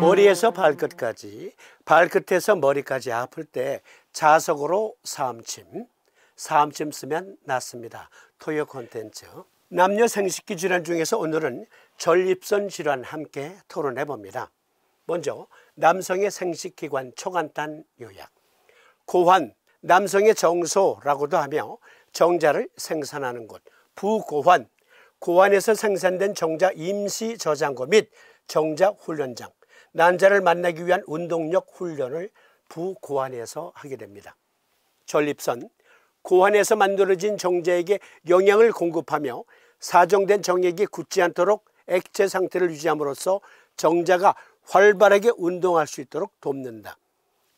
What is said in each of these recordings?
머리에서 발끝까지, 발끝에서 머리까지 아플 때 자석으로 사암침 쓰면 낫습니다. 토요 콘텐츠. 남녀 생식기 질환 중에서 오늘은 전립선 질환 함께 토론해 봅니다. 먼저 남성의 생식기관 초간단 요약. 고환, 남성의 정소라고도 하며 정자를 생산하는 곳. 부고환, 고환에서 생산된 정자 임시 저장고 및 정자 훈련장. 난자를 만나기 위한 운동력 훈련을 부고환에서 하게 됩니다. 전립선, 고환에서 만들어진 정자에게 영양을 공급하며 사정된 정액이 굳지 않도록 액체 상태를 유지함으로써 정자가 활발하게 운동할 수 있도록 돕는다.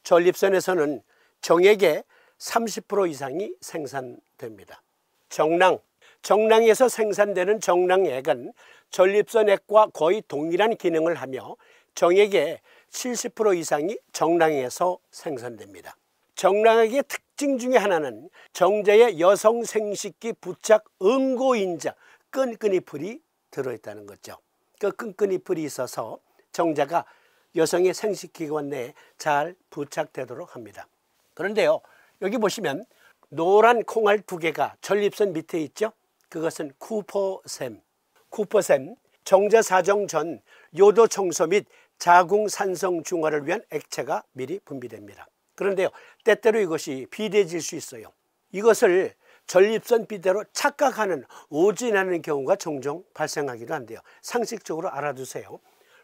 전립선에서는 정액의 30% 이상이 생산됩니다. 정낭, 정낭에서 생산되는 정낭액은 전립선액과 거의 동일한 기능을 하며 정액의 70% 이상이 정낭에서 생산됩니다. 정낭액의 특징 중에 하나는 정자의 여성 생식기 부착 응고인자 끈끈이 풀이 들어있다는 거죠. 그 끈끈이 풀이 있어서 정자가 여성의 생식기관 내에 잘 부착되도록 합니다. 그런데요, 여기 보시면 노란 콩알 2개가 전립선 밑에 있죠. 그것은 쿠퍼샘. 쿠퍼샘, 정자 사정 전 요도 청소 및 자궁 산성 중화를 위한 액체가 미리 분비됩니다. 그런데요, 때때로 이것이 비대해질 수 있어요. 이것을 전립선 비대로 착각하는, 오진하는 경우가 종종 발생하기도 한데요. 상식적으로 알아두세요.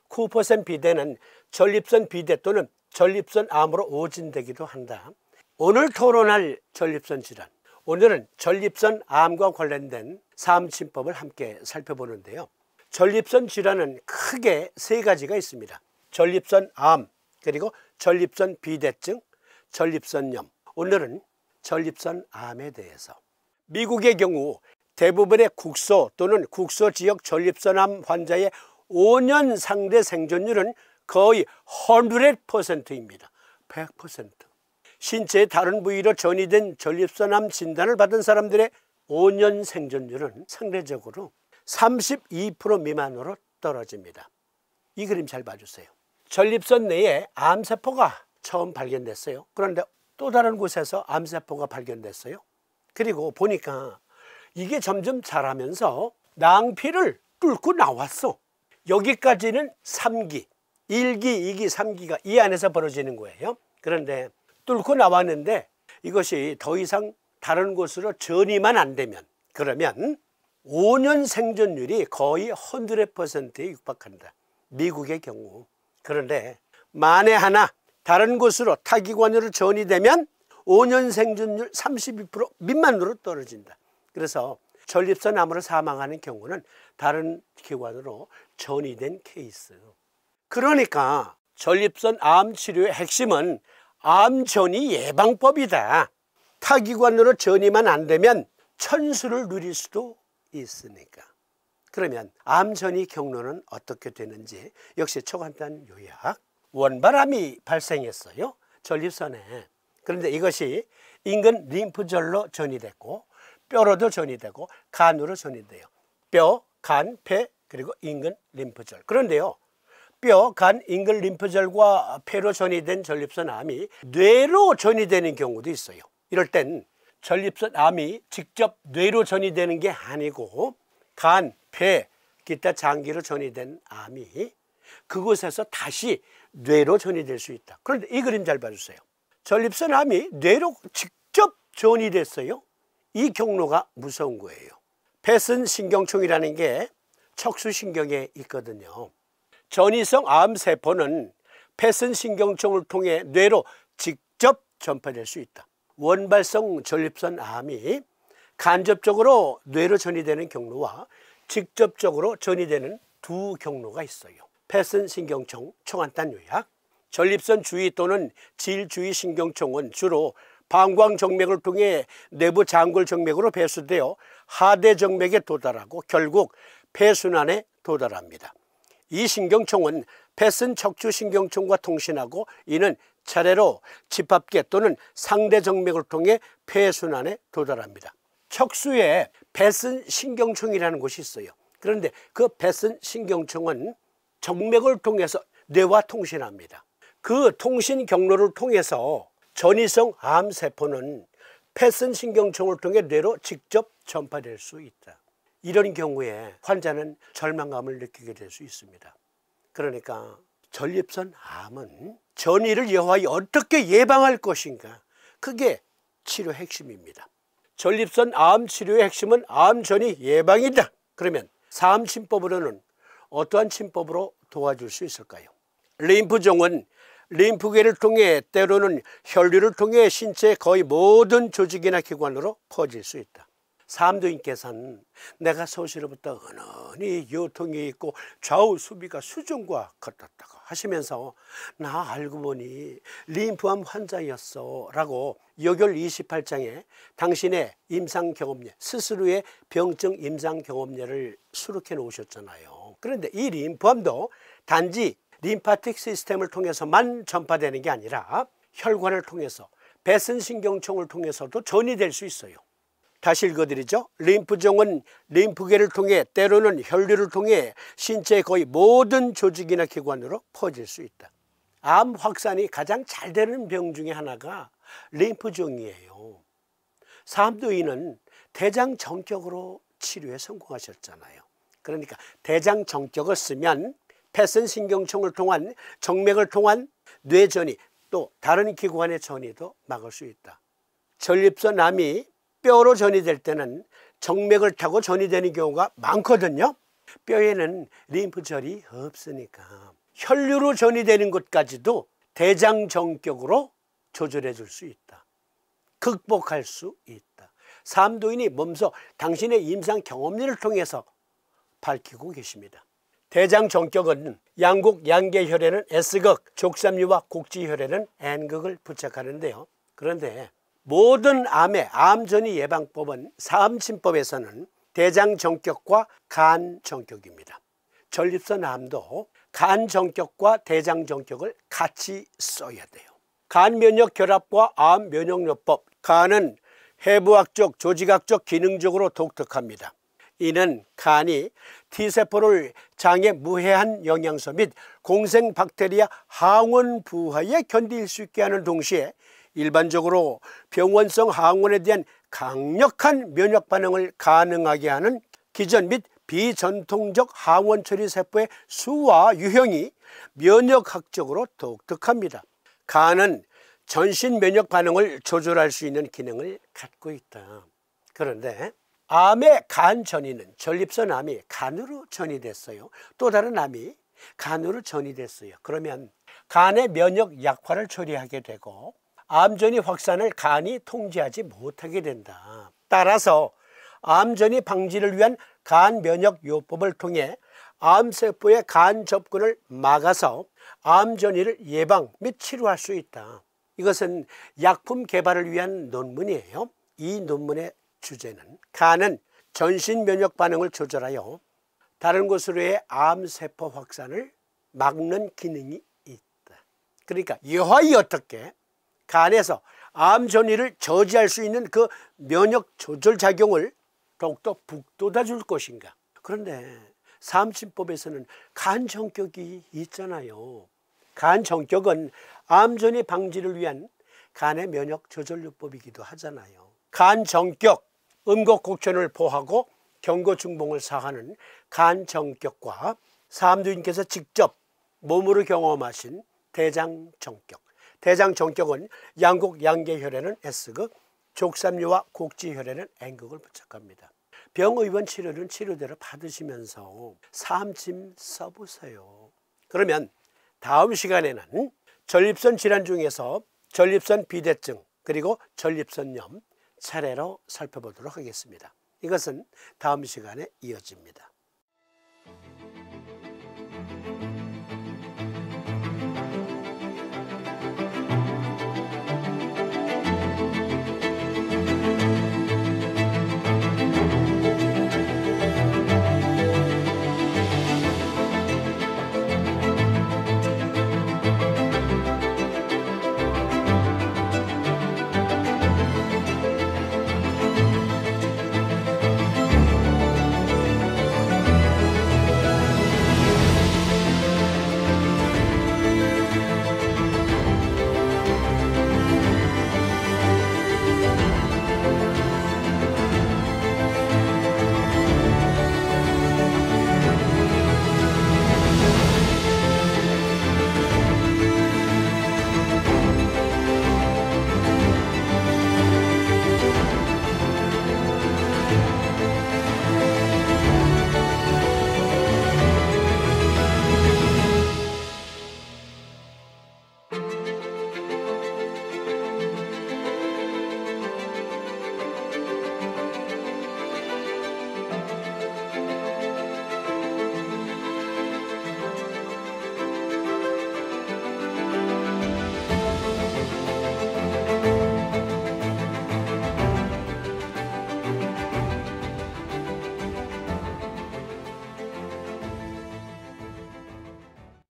쿠퍼샘 비대는 전립선 비대 또는 전립선 암으로 오진되기도 한다. 오늘 토론할 전립선 질환, 오늘은 전립선 암과 관련된 사암침법을 함께 살펴보는데요. 전립선 질환은 크게 3가지가 있습니다. 전립선 암, 그리고 전립선 비대증, 전립선염. 오늘은 전립선 암에 대해서. 미국의 경우 대부분의 국소 또는 국소 지역 전립선암 환자의 5년 상대 생존율은 거의 100%입니다. 100%. 신체의 다른 부위로 전이된 전립선암 진단을 받은 사람들의 5년 생존율은 상대적으로 32% 미만으로 떨어집니다. 이 그림 잘 봐주세요. 전립선 내에 암세포가 처음 발견됐어요. 그런데 또 다른 곳에서 암세포가 발견됐어요. 그리고 보니까 이게 점점 자라면서 낭피를 뚫고 나왔어. 여기까지는 3기, 1기, 2기, 3기가 이 안에서 벌어지는 거예요. 그런데 뚫고 나왔는데 이것이 더 이상 다른 곳으로 전이만 안 되면, 그러면 5년 생존율이 거의 100%에 육박한다. 미국의 경우. 그런데 만에 하나 다른 곳으로 타기관으로 전이되면 5년 생존율 32% 미만으로 떨어진다. 그래서 전립선암으로 사망하는 경우는 다른 기관으로 전이된 케이스. 그러니까 전립선암 치료의 핵심은 암전이 예방법이다. 타기관으로 전이만 안 되면 천수를 누릴 수도 있으니까. 그러면 암전이 경로는 어떻게 되는지 역시 초간단 요약. 원발암이 발생했어요, 전립선에. 그런데 이것이 인근 림프절로 전이됐고 뼈로도 전이되고 간으로 전이돼요. 뼈, 간, 폐, 그리고 인근 림프절. 그런데요, 뼈, 간, 인근 림프절과 폐로 전이된 전립선암이 뇌로 전이되는 경우도 있어요. 이럴 땐 전립선암이 직접 뇌로 전이되는 게 아니고 간, 폐, 기타 장기로 전이된 암이 그곳에서 다시 뇌로 전이될 수 있다. 그런데 이 그림 잘 봐주세요. 전립선암이 뇌로 직접 전이됐어요. 이 경로가 무서운 거예요. 패슨 신경총이라는 게 척수신경에 있거든요. 전이성 암세포는 패슨 신경총을 통해 뇌로 직접 전파될 수 있다. 원발성 전립선암이 간접적으로 뇌로 전이되는 경로와 직접적으로 전이되는 두 경로가 있어요. 패슨 신경총 초간단 요약. 전립선 주위 또는 질 주위 신경총은 주로 방광정맥을 통해 내부 장골정맥으로 배수되어 하대정맥에 도달하고 결국 폐순환에 도달합니다. 이 신경총은 패슨 척추신경총과 통신하고 이는 차례로 집합계 또는 상대정맥을 통해 폐순환에 도달합니다. 척수에 패슨 신경총이라는 곳이 있어요. 그런데 그 패슨 신경총은 정맥을 통해서 뇌와 통신합니다. 그 통신 경로를 통해서 전이성 암세포는 패슨신경총을 통해 뇌로 직접 전파될 수 있다. 이런 경우에 환자는 절망감을 느끼게 될 수 있습니다. 그러니까 전립선 암은 전이를 여하이 어떻게 예방할 것인가, 그게 치료 핵심입니다. 전립선 암 치료의 핵심은 암 전이 예방이다. 그러면 사암침법으로는 어떠한 침법으로 도와줄 수 있을까요? 림프종은 림프계를 통해, 때로는 혈류를 통해 신체의 거의 모든 조직이나 기관으로 퍼질 수 있다. 사암도인께서는 내가 소시로부터 은은히 요통이 있고 좌우 수비가 수종과 같았다고 하시면서 나 알고 보니 림프암 환자였어 라고 요결 28장에 당신의 임상경험례, 스스로의 병증 임상경험례를 수록해 놓으셨잖아요. 그런데 이 림프암도 단지 림파틱 시스템을 통해서만 전파되는 게 아니라 혈관을 통해서, 배선신경총을 통해서도 전이될 수 있어요. 다시 읽어드리죠. 림프종은 림프계를 통해, 때로는 혈류를 통해 신체의 거의 모든 조직이나 기관으로 퍼질 수 있다. 암 확산이 가장 잘 되는 병 중에 하나가 림프종이에요. 사암도인은 대장정격으로 치료에 성공하셨잖아요. 그러니까 대장정격을 쓰면 패선신경총을 통한, 정맥을 통한 뇌전이, 또 다른 기관의 전이도 막을 수 있다. 전립선 암이 뼈로 전이될 때는 정맥을 타고 전이되는 경우가 많거든요. 뼈에는 림프절이 없으니까 혈류로 전이되는 것까지도 대장정격으로 조절해 줄 수 있다. 극복할 수 있다. 사암도인이 몸소 당신의 임상 경험리를 통해서 밝히고 계십니다. 대장정격은 양국 양계혈에는 S극, 족삼류와 곡지혈에는 N극을 부착하는데요. 그런데 모든 암의 암전이 예방법은 사암침법에서는 대장정격과 간정격입니다. 전립선 암도 간정격과 대장정격을 같이 써야 돼요. 간면역 결합과 암면역요법, 간은 해부학적, 조직학적, 기능적으로 독특합니다. 이는 간이 T세포를 장에 무해한 영양소 및 공생 박테리아 항원 부하에 견딜 수 있게 하는 동시에 일반적으로 병원성 항원에 대한 강력한 면역 반응을 가능하게 하는 기전 및 비전통적 항원 처리 세포의 수와 유형이 면역학적으로 독특합니다. 간은 전신 면역 반응을 조절할 수 있는 기능을 갖고 있다. 그런데 암의 간 전이는, 전립선 암이 간으로 전이됐어요. 또 다른 암이 간으로 전이됐어요. 그러면 간의 면역 약화를 처리하게 되고 암전이 확산을 간이 통제하지 못하게 된다. 따라서 암전이 방지를 위한 간 면역 요법을 통해 암세포의 간 접근을 막아서 암전이를 예방 및 치료할 수 있다. 이것은 약품 개발을 위한 논문이에요. 이 논문의 주제는 간은 전신 면역 반응을 조절하여 다른 곳으로의 암세포 확산을 막는 기능이 있다. 그러니까 여하이 어떻게 간에서 암 전이를 저지할 수 있는 그 면역 조절 작용을 더욱더 북돋아 줄 것인가. 그런데 사암침법에서는 간정격이 있잖아요. 간정격은 암전이 방지를 위한 간의 면역 조절요법이기도 하잖아요. 간정격, 음곡곡천을 보하고 경고중봉을 사하는 간정격과 사암도인께서 직접 몸으로 경험하신 대장정격, 대장정격은 양국 양계혈에는 S극, 족삼류와 곡지혈에는 N극을 부착합니다. 병의원 치료는 치료대로 받으시면서 사암침 써보세요. 그러면 다음 시간에는 전립선 질환 중에서 전립선 비대증 그리고 전립선염 차례로 살펴보도록 하겠습니다. 이것은 다음 시간에 이어집니다.